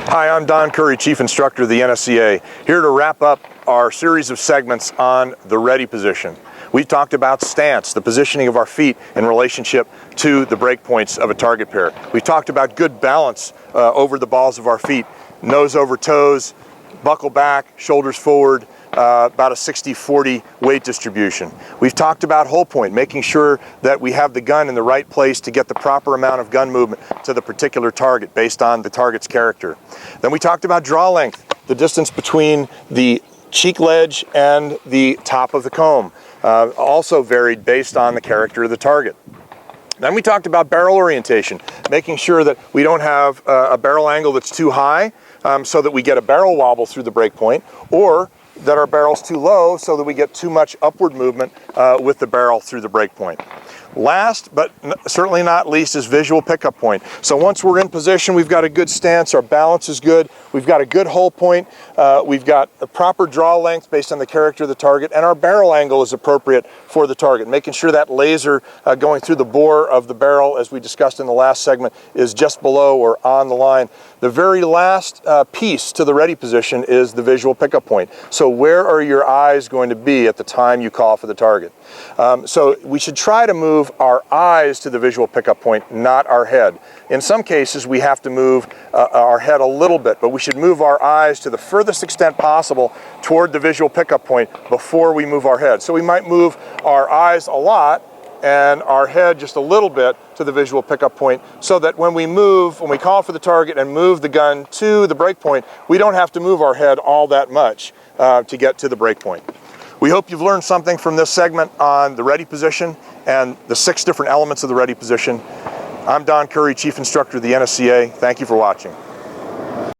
Hi, I'm Don Currie, Chief Instructor of the NSCA, here to wrap up our series of segments on the ready position. We talked about stance, the positioning of our feet in relationship to the break points of a target pair. We talked about good balance over the balls of our feet, nose over toes, buckle back, shoulders forward, about a 60-40 weight distribution. We've talked about hold point, making sure that we have the gun in the right place to get the proper amount of gun movement to the particular target based on the target's character. Then we talked about draw length, the distance between the cheek ledge and the top of the comb, also varied based on the character of the target. Then we talked about barrel orientation, making sure that we don't have a barrel angle that's too high so that we get a barrel wobble through the break point, or that our barrel's too low so that we get too much upward movement with the barrel through the break point. Last, but certainly not least, is visual pickup point. So once we're in position, we've got a good stance, our balance is good, we've got a good hold point, we've got a proper draw length based on the character of the target, and our barrel angle is appropriate for the target, making sure that laser going through the bore of the barrel, as we discussed in the last segment, is just below or on the line. The very last piece to the ready position is the visual pickup point. So where are your eyes going to be at the time you call for the target? So we should try to move our eyes to the visual pickup point, not our head. In some cases, we have to move our head a little bit, but we should move our eyes to the furthest extent possible toward the visual pickup point before we move our head. So we might move our eyes a lot and our head just a little bit to the visual pickup point, so that when we call for the target and move the gun to the break point, we don't have to move our head all that much to get to the break point. We hope you've learned something from this segment on the ready position and the 6 different elements of the ready position. I'm Don Currie, Chief Instructor of the NSCA. Thank you for watching.